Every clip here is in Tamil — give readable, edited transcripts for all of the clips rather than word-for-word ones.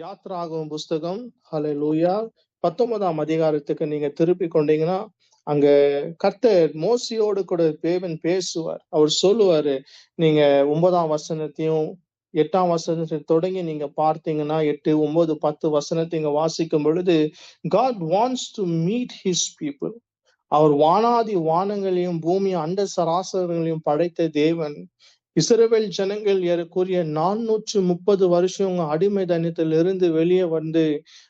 யாத்ராகமம் புஸ்தகம் ஹல்லேலூயா 19ஆம் அதிகாரத்துக்கு நீங்க திருப்பி கொண்டீங்கன்னா, அங்க கர்த்தர் மோசேயோடு கூட தேவன் பேசுவார். அவர் சொல்லுவாரு, நீங்க 9ஆம் வசனத்தையும் 8ஆம் வசனத்தை தொடங்கி நீங்க பார்த்தீங்கன்னா 8, 9, 10 வசனத்தை இங்க வாசிக்கும் பொழுது, God wants to meet his people. அவர் வானாதி வானங்களையும் பூமி அண்ட சராசரங்களையும் படைத்த தேவன். இஸ்ரவேல் ஜனங்கள் ஏறக்குறைய 430 வருஷம் அடிமை தனத்திலிருந்து வெளியே வந்து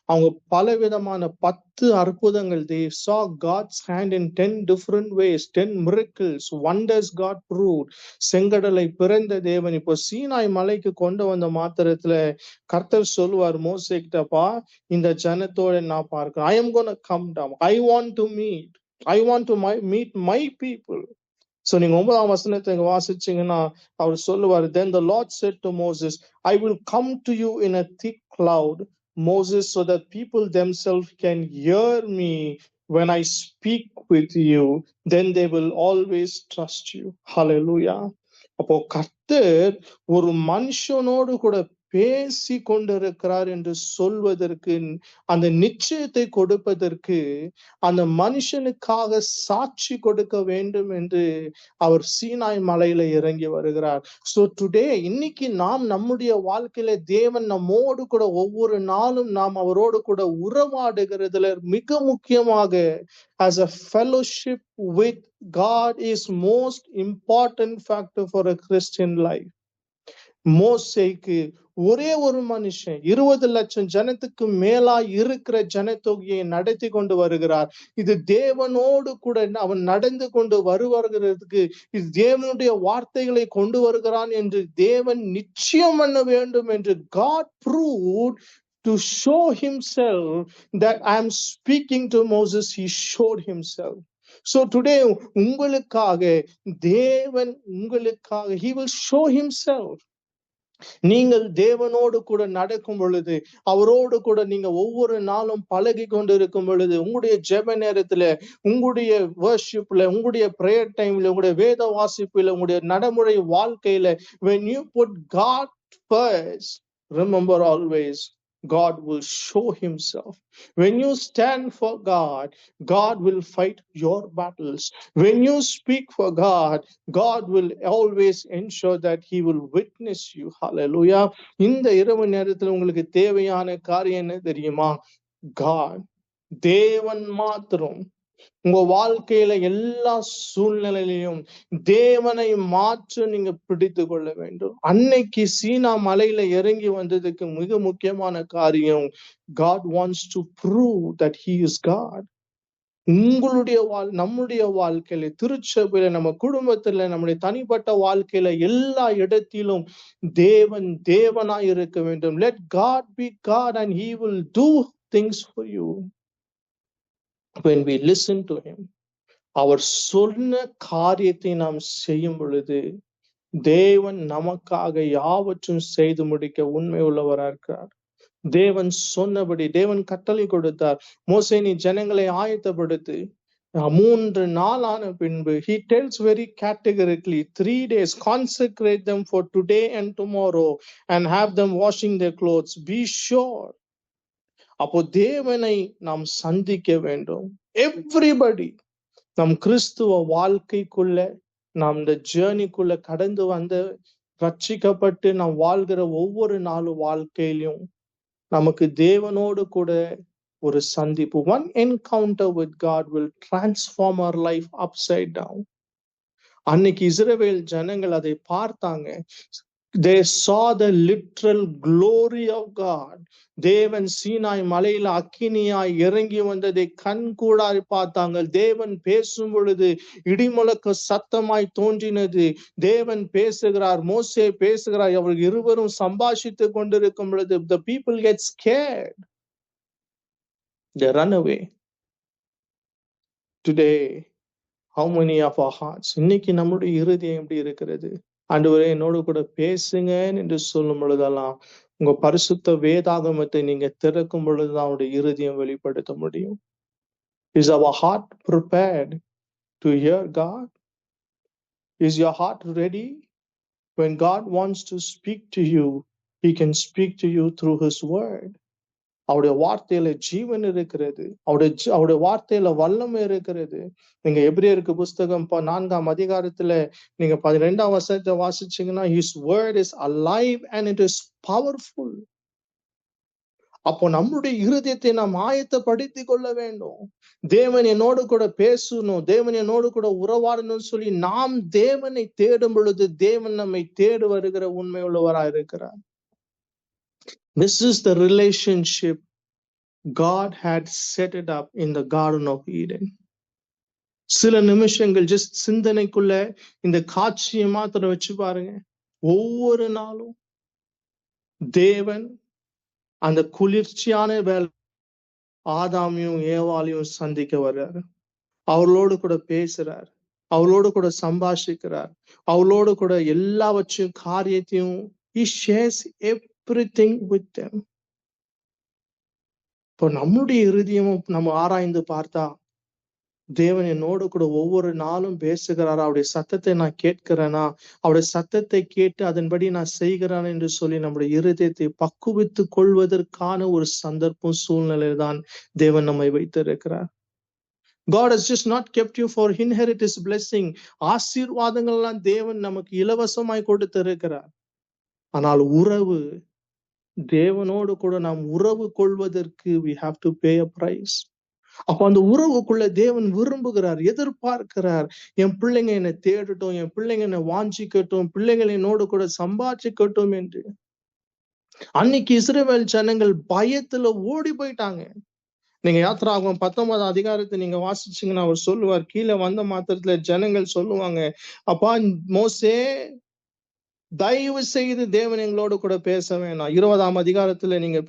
அவங்க பலவிதமான 10 அற்புதங்கள் they saw God's hand in 10 different ways, 10 miracles, wonders God proved. செங்கடலை பிறந்த தேவன் இப்போ சீனாய் மலைக்கு கொண்டு வந்த மாத்திரத்துல கர்த்தர் சொல்லுவார் மோசே கிட்டப்பா, இந்த ஜனத்தோட நான் பார்க்கிறேன். I am gonna come down. I want to meet my people. So நீங்க 9ஆம் வசனத்தை வாசிச்சீங்கன்னா அவர் சொல்லுவார், then the Lord said to Moses, I will come to you in a thick cloud, Moses, so that people themselves can hear me when I speak with you, then they will always trust you. Hallelujah. அப்போ கர்த்தர் ஒரு மனுஷனோடு கூட பேசி கொண்டிருக்கிறார் என்று சொல்வதற்கு, அந்த நிச்சயத்தை கொடுப்பதற்கு, அந்த மனுஷனுக்காக சாட்சி கொடுக்க வேண்டும் என்று அவர் சீனாய் மலையில இறங்கி வருகிறார். சோ டுடே இன்னைக்கு நாம் நம்முடைய வாழ்க்கையில தேவன் நம்மோடு கூட ஒவ்வொரு நாளும் நாம் அவரோடு கூட உறவாடுகிறதுல மிக முக்கியமாக as a fellowship with God is most important factor for a Christian life. மோசேக்கு ஒரே ஒரு மனுஷன் 20 லட்சம் ஜனத்துக்கு மேலா இருக்கிற ஜனத்தொகையை நடத்தி கொண்டு வருகிறார். இது தேவனோடு கூட அவன் நடந்து கொண்டு வருகிறதுக்கு இது தேவனுடைய வார்த்தைகளை கொண்டு வருகிறான் என்று தேவன் நிச்சயம் பண்ண வேண்டும் என்று God proved to show himself that I am speaking to Moses. He showed himself. So today உங்களுக்காக தேவன் உங்களுக்காக he will show himself. நீங்கள் தேவனோடு கூட நடக்கும் பொழுது, அவரோடு கூட நீங்க ஒவ்வொரு நாளும் பழகி கொண்டு இருக்கும் பொழுது, உங்களுடைய ஜெப நேரத்துல, உங்களுடைய வர்ஷிப்ல, உங்களுடைய பிரேயர் டைம்ல, உங்களுடைய வேத வாசிப்புல, உங்களுடைய நடைமுறை வாழ்க்கையில, when you put God first, remember always God will show himself. When you stand for God, God will fight your battles. When you speak for God, God will always ensure that he will witness you. Hallelujah. இந்த இரவு நேரத்துல உங்களுக்கு தேவையான காரியம் என்ன தெரியுமா? God. தேவன் மாத்திரம். உங்க வாழ்க்கையில எல்லா சூழ்நிலையிலும் தேவனை மாற்ற நீங்க பிடித்து கொள்ள வேண்டும். அன்னைக்கு சீனா மலையில இறங்கி வந்ததுக்கு மிக முக்கியமான காரியம், God wants to prove that he is God. உங்களுடைய நம்முடைய வாழ்க்கையில, திருச்சபையில, நம்ம குடும்பத்துல, நம்முடைய தனிப்பட்ட வாழ்க்கையில எல்லா இடத்திலும் தேவன் தேவனாய் இருக்க வேண்டும். Let God be God and he will do things for you when we listen to him. அவர் சொன்ன காரியத்தை நாம் செய்யும் பொழுது தேவன் நமக்காக யாவற்றும் செய்து முடிக்க உண்மை உள்ளவராக இருக்கிறார். தேவன் சொன்னபடி தேவன் கட்டளை கொடுத்தார், மோசே நீ ஜனங்களை ஆயத்தப்படுத்து. 3 நாளான பின்பு he tells very categorically 3 days consecrate them for today and tomorrow and have them washing their clothes. Be sure. அப்போ தேவனை நாம் சந்திக்க வேண்டும். Everybody நம் கிறிஸ்துவ வாழ்க்கைக்குள்ள, நாம் இந்த ஜேர்னிக்குள்ள கடந்து வந்து ரட்சிக்கப்பட்டு நாம் வாழ்கிற ஒவ்வொரு நாளும் வாழ்க்கையிலும் நமக்கு தேவனோடு கூட ஒரு சந்திப்பு. One encounter with God will transform our life upside down. அன்னைக்கு இஸ்ரவேல் ஜனங்கள் அதை பார்த்தாங்க. They saw the literal glory of God. தேவன் சீனாய் மலையில அக்கினியாய் இறங்கி வந்ததை கண்கூடாய் பார்த்தாங்க. தேவன் பேசும் பொழுது இடிமுழக்க சத்தமாய் தோன்றினது. தேவன் பேசுகிறார், மோசே பேசுகிறார். அவர்கள் இருவரும் சம்பாஷித்துக் கொண்டிருக்கும் பொழுது the people get scared. They run away. Today, how many of our hearts, இன்னைக்கு நம்முடைய இருதயம் எப்படி இருக்கிறது? ஆண்டவரே என்னோடு கூட பேசுங்க என்று சொல்லும் பொழுதெல்லாம் உங்க பரிசுத்த வேதாகமத்தை நீங்க திறக்கும் பொழுதுதான் அவருடைய இருதயம் வெளிப்படுத்த முடியும். Is our heart prepared to hear God? Is your heart ready when God wants to speak to you? He can speak to you through his word. அவருடைய வார்த்தையில ஜீவன் இருக்கிறது. அவருடைய வார்த்தையில வல்லமை இருக்கிறது. நீங்க எபிரேயருக்கு புஸ்தகம் 4ஆம் அதிகாரத்துல நீங்க 12ஆம் வசனத்தை வாசிச்சீங்கன்னா, his word is alive and it is powerful. அப்போ நம்முடைய இருதயத்தை நாம் ஆயத்தப்படுத்திக் கொள்ள வேண்டும். தேவன் என்னோடு கூட பேசணும், தேவன் என்னோடு கூட உறவாடணும்னு சொல்லி நாம் தேவனை தேடும் பொழுது தேவன் நம்மை தேடி வருகிற உண்மை உள்ளவராய் இருக்கிறார். This is the relationship God had set it up in the Garden of Eden. சில நிமிஷங்கள் ஜஸ்ட் சிந்தனைக்குள்ள இந்த காட்சியை மாத்திரம் வச்சு பாருங்க. ஒவ்வொரு நாளும் தேவன் அந்த குளிர்ச்சியான வேலை ஆதாமையும் ஏவாளையும் சந்திக்க வர்றாரு. அவளோடு கூட பேசுறார், அவளோடு கூட சம்பாஷிக்கிறார், அவளோடு கூட எல்லாவற்றையும் காரியத்தையும் he shares everything with them. இப்போ நம்முடைய இருதயமும் நம்ம ஆராய்ந்து பார்த்தா, தேவன் என்னோடு கூட ஒவ்வொரு நாளும் பேசுகிறாரா, அவருடைய சத்தத்தை நான் கேட்கிறேனா, அவருடைய சத்தத்தை கேட்டு அதன்படி நான் செய்கிறேன் என்று சொல்லி நம்முடைய இருதயத்தை பக்குவித்துக் கொள்வதற்கான ஒரு சந்தர்ப்பம் சூழ்நிலையில் தான் தேவன் நம்மை வைத்திருக்கிறார். God has just not kept you for inherit his blessing. ஆசீர்வாதங்கள் எல்லாம் தேவன் நமக்கு இலவசமாய் கொடுத்திருக்கிறார். ஆனால் உறவு, தேவனோடு கூட நாம் உறவு கொள்வதற்கு we have to pay a price. அப்ப அந்த உறவுக்குள்ள தேவன் விரும்புகிறார், எதிர்பார்க்கிறார். என் பிள்ளைங்க என்னை தேடட்டும், என் பிள்ளைங்க என்னை வாஞ்சிக்கட்டும், பிள்ளைகள் என்னோடு கூட சம்பாதிக்கட்டும் என்று. அன்னைக்கு இஸ்ரவேல் ஜனங்கள் பயத்துல ஓடி போயிட்டாங்க. நீங்க யாத்திராகமம் 19ஆம் அதிகாரத்தை நீங்க வாசிச்சீங்கன்னா அவர் சொல்லுவார், கீழே வந்த மாத்திரத்துல ஜனங்கள் சொல்லுவாங்க, அப்பா மோசே தயவு செய்து தேவன் எங்களோடு கூட பேச வேணாம். 20ஆம் அதிகாரத்துல நீங்க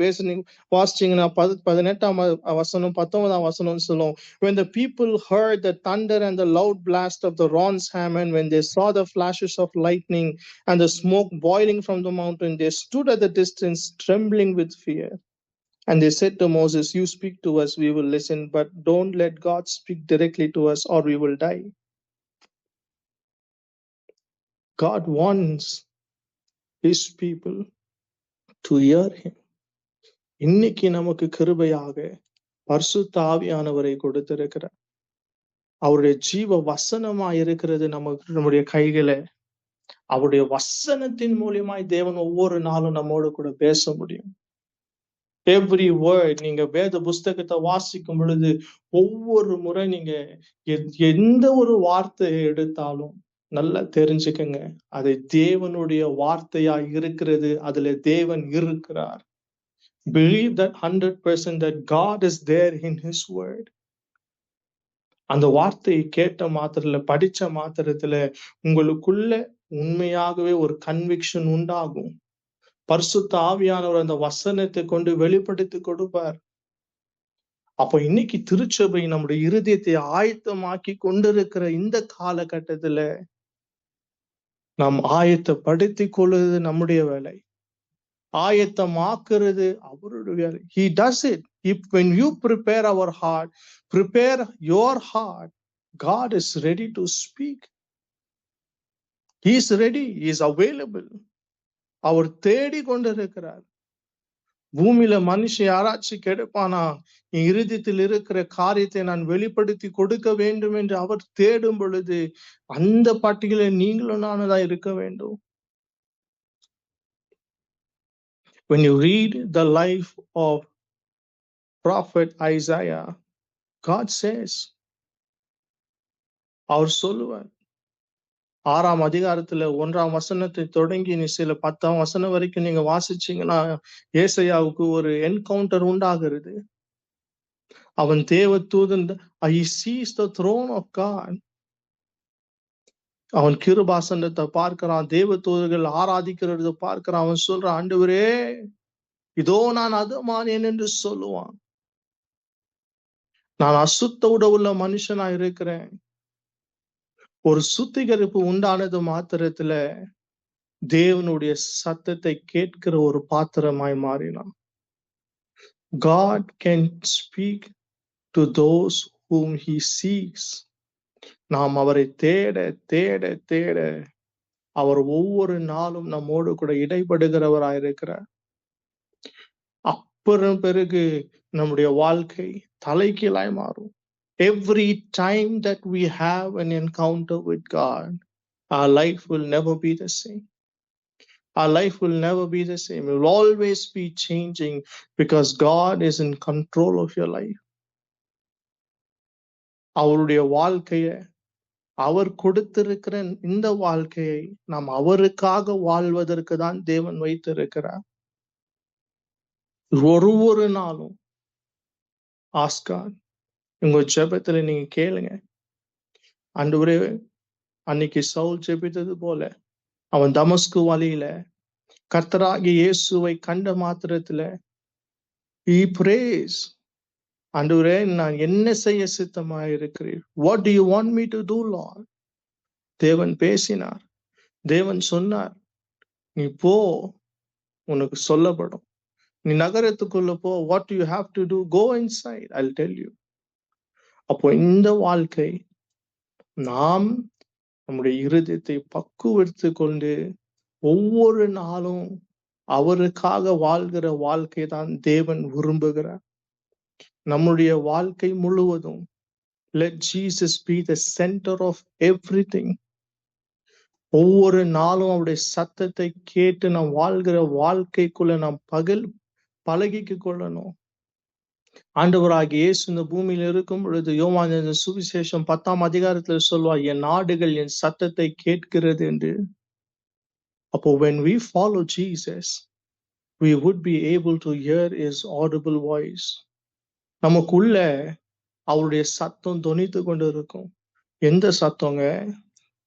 வாசிச்சீங்கன்னா 18ஆம் வசனம் 19ஆம் வசனம் சொல்லும், when the people heard the thunder and the loud blast of the Ron's hammer, and when they saw the flashes of lightning and the smoke boiling from the mountain, they stood at the distance trembling with fear. And they said to Moses, you speak to us, we will listen, but don't let God speak directly to us or we will die. God wants his people to hear him. இன்னைக்கு நமக்கு கிருபையாக பரிசுத்த ஆவியானவரை கொடுத்திருக்கிறார். அவருடைய ஜீவ வசனமா இருக்கிறது நம்முடைய கைகளை. அவருடைய வசனத்தின் மூலியமாய் தேவன் ஒவ்வொரு நாளும் நம்மோடு கூட பேச முடியும். எவ்ரி வேர்ட், நீங்க வேத புஸ்தகத்தை வாசிக்கும் பொழுது ஒவ்வொரு முறை நீங்க எந்த ஒரு வார்த்தையை எடுத்தாலும் நல்லா தெரிஞ்சுக்கங்க, அது தேவனுடைய வார்த்தையா இருக்கிறது, அதுல தேவன் இருக்கிறார். Believe that 100% that God is there in his word. அந்த வார்த்தையை கேட்ட மாத்திரத்துல, படிச்ச மாத்திரத்துல உங்களுக்குள்ள உண்மையாகவே ஒரு கன்விக்ஷன் உண்டாகும். பரிசுத்த ஆவியானவர் அந்த வசனத்தை கொண்டு வெளிப்படுத்தி கொடுப்பார். அப்போ இன்னைக்கு திருச்சபை நம்முடைய இருதயத்தை ஆயத்தமாக்கி கொண்டிருக்கிற இந்த காலகட்டத்துல நாம் ஆயத்தப்படுத்திக் கொள்வது நம்முடைய வேலை, ஆயத்தமாக்குறது அவருடைய வேலை. He does it. When you prepare our heart, prepare your heart, God is ready to speak. He is ready, he is available. அவர் தேடி கொண்டிருக்கிறார். பூமியில மனுஷன் யாராச்சும் கெடுப்பானா, என் இருதயத்தில் இருக்கிற காரியத்தை நான் வெளிப்படுத்தி கொடுக்க வேண்டும் என்று அவர் தேடும் பொழுது அந்த பட்டியலில் நீங்களும் நானும் இருக்க வேண்டும். When you read the life of prophet Isaiah, God says, அவர் சொல்லுவார் 6ஆம் அதிகாரத்துல 1ஆம் வசனத்தை தொடங்கி நீ சில 10ஆம் வசனம் வரைக்கும் நீங்க வாசிச்சீங்கன்னா ஏசாயாவுக்கு ஒரு என்கவுண்டர் உண்டாகிறது. அவன் தேவ தூதன், he sees the throne of God. அவன் கிருபாசனத்தை பார்க்கிறான், தேவ தூதர்கள் ஆராதிக்கிறத பார்க்கிறான். அவன் சொல்றான், ஆண்டவரே இதோ நான் அதமானேன் என்று சொல்லுவான். நான் அசுத்த உடவுள்ள மனுஷனா இருக்கிறேன். ஒரு சுத்திகரிப்பு உண்டானது மாத்திரத்துல தேவனுடைய சத்தத்தை கேட்கிற ஒரு பாத்திரமாய் மாறினான். God can speak to those whom he seeks. நாம் அவரை தேட தேட தேட அவர் ஒவ்வொரு நாளும் நம்மோடு கூட இடைப்படுகிறவராயிருக்கிறார். அப்புறம் பிறகு நம்முடைய வாழ்க்கை தலைகீழாய் மாறும். Every time that we have an encounter with God, our life will never be the same. Our life will never be the same. It will always be changing because God is in control of your life. அவருடைய வாழ்க்கைய, அவர் கொடுத்திருக்கிற இந்த வாழ்க்கையை நாம் அவருக்காக வாழ்வதற்கு தான் தேவன் வைத்திருக்கிறார். ஒரு நாளும் ஆஸ்கார் உங்க ஜெபத்துல நீங்க கேளுங்க, ஆண்டவரே, அன்னைக்கு சவுல் ஜெபித்தது போல அவன் தமஸ்கு வழியில கர்த்தராகிய இயேசுவை கண்ட மாத்திரத்துல he prays, ஆண்டவரே, நான் என்ன செய்ய சித்தமாயிருக்கிறீர்? What do you want me to do, Lord? தேவன் பேசினார். தேவன் சொன்னார், நீ போ, உனக்கு சொல்லப்படும். நீ நகரத்துக்குள்ள போ. What do you have to do? Go inside, I'll tell you. அப்போ இந்த வாழ்க்கை நாம் நம்முடைய இருதயத்தை பக்குவெடுத்து கொண்டு ஒவ்வொரு நாளும் அவருக்காக வாழ்கிற வாழ்க்கை தான் தேவன் விரும்புகிறார். நம்முடைய வாழ்க்கை முழுவதும் let Jesus be the center of everything. ஒவ்வொரு நாளும் அவருடைய சத்தத்தை கேட்டு நாம் வாழ்கிற வாழ்க்கைக்குள்ள நாம் பழகிக்கு கொள்ளணும். ஆண்டவராகிய இயேசு இந்த பூமியில இருக்கும் பொழுது யோவான் சுவிசேஷம் 10ஆம் அதிகாரத்துல சொல்வார், என் நாடுகள் என் சத்தத்தை கேட்கிறது என்று. அப்போ when we follow Jesus, we would be able to hear his audible voice. நமக்குள்ள அவருடைய சத்தம் தொனித்து கொண்டு இருக்கும். எந்த சத்தங்க?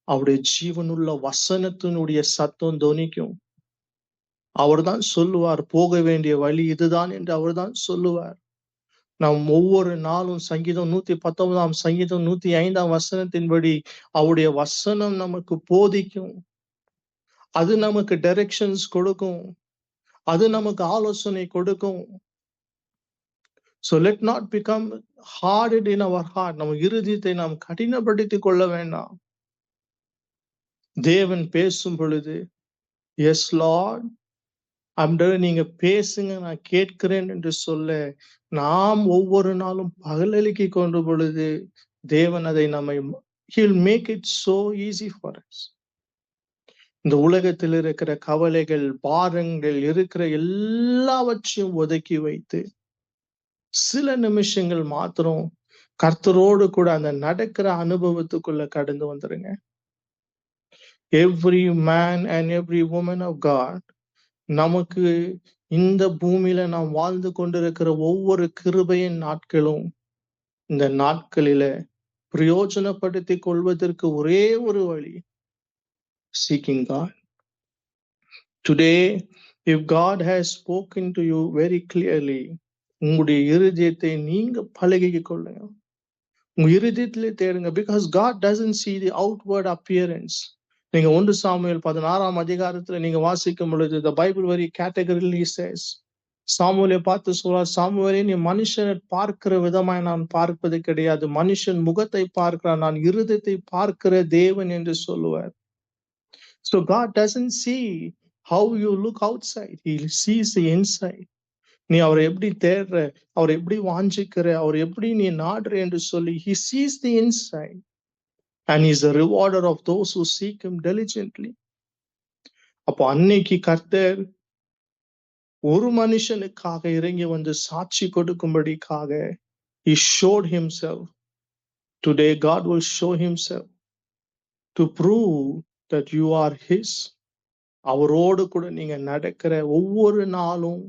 அவருடைய ஜீவனுள்ள வசனத்தினுடைய சத்தம் தொனிக்கும். அவர் தான் சொல்லுவார், போக வேண்டிய வழி இதுதான் என்று அவர் தான் சொல்லுவார். நாம் ஒவ்வொரு நாளும் சங்கீதம் 119 சங்கீதம் 105 வசனத்தின்படி அவருடைய வசனம் நமக்கு போதிக்கும். அது நமக்கு டைரக்ஷன்ஸ் கொடுக்கும். அது நமக்கு ஆலோசனை கொடுக்கும். So let not become hardened in our heart. நம்ம இருதயத்தை நாம் கடினப்படுத்திக் கொள்ள வேண்டாம். தேவன் பேசும் பொழுது எஸ் லார்ட், நீங்க பேசுங்க, நான் கேட்கிறேன் என்று சொல்ல நாம் ஒவ்வொரு நாளும் பகலளிக்கு கொண்டு பொழுது தேவன் அதை நம்மை he'll make it so easy for us. இந்த உலகத்தில் இருக்கிற கவலைகள், பாரங்கள், இருக்கிற எல்லாவற்றையும் ஒதுக்கி வைத்து சில நிமிஷங்கள் மாத்திரம் கர்த்தரோடு கூட அந்த நடக்கிற அனுபவத்துக்குள்ள கடந்து வந்துருங்க. Every man and every woman of God, நமக்கு இந்த பூமியில நாம் வாழ்ந்து கொண்டிருக்கிற ஒவ்வொரு கிருபையின் நாட்களும் இந்த நாட்களில பிரயோஜனப்படுத்திக் கொள்வதற்கு ஒரே ஒரு வழி, seeking God. Today, if God has spoken to you very clearly, உங்களுடைய இருதயத்தை நீங்க பழகிக் கொள்ளுங்க. உங்க இருதயத்திலே தேடுங்க. Because God doesn't see the outward appearance. நீங்க 1 சாமுவேல் 16ஆம் அதிகாரத்துல நீங்க வாசிக்கும் பொழுது the Bible very categorically says, சாமுவேலை பார்த்து சொல்றார், சாமுவேலே, நீ மனுஷனை பார்க்கிற விதமாய் நான் பார்ப்பது கிடையாது, மனுஷன் முகத்தை பார்க்கிறான், நான் இருதயத்தை பார்க்கிற தேவன் என்று சொல்லுவார். So God doesn't see how you look outside. He sees the inside. நீ அவரை எப்படி தேடுற, அவரை எப்படி வாஞ்சிக்கிற, அவர் எப்படி நீ நாடுற என்று சொல்லி he sees the inside and he is a rewarder of those who seek him diligently. அப்போ அன்னைக்கு கர்த்தர் ஒரு மனுஷனுக்காக இறங்கி வந்து சாட்சி கொடுக்கும்படிக்காக he showed himself. Today God will show himself to prove that you are his. அவரோடு கூட நீங்க நடக்கிற ஒவ்வொரு நாளும்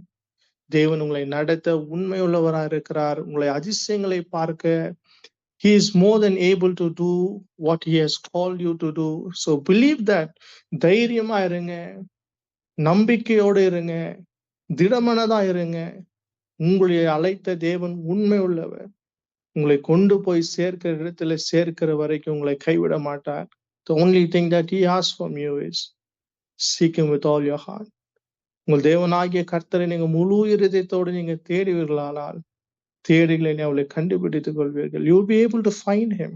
தேவன் உங்களை நடத்த உண்மையுள்ளவராக இருக்கிறார். உங்களை அதிசயங்களை பார்க்க he is more than able to do what he has called you to do. So believe that. தைரியமா இருங்க, நம்பிக்கையோடு இருங்க, திடமனதா இருங்க. உங்களை அழைத்த தேவன் உண்மை உள்ளவர். உங்களை கொண்டு போய் சேர்க்கிற இடத்துல சேர்க்கிற வரைக்கும் உங்களை கைவிட மாட்டார். The only thing that he asks from you is seek him with all your heart. உங்கள் தேவனாகிய கர்த்தரை நீங்க முழு இருதயத்தோடு நீங்க தேடுவீர்களானால் தேடுகளை அவளை கண்டுபிடித்துக் கொள்வீர்கள். You will be able to find him.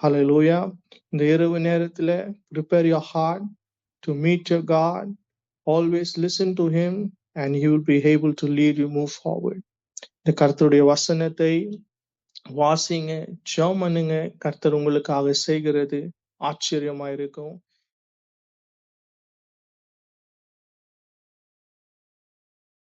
Hallelujah. இந்த இரவு நேரத்துல prepare your heart. to meet your God. Always listen to him and he will be able to lead you move forward. இந்த கர்த்தருடைய வசனத்தை வாசிங்க, ஜெபம் பண்ணுங்க. கர்த்தர் உங்களுக்காக செய்கிறது ஆச்சரியமா இருக்கும்.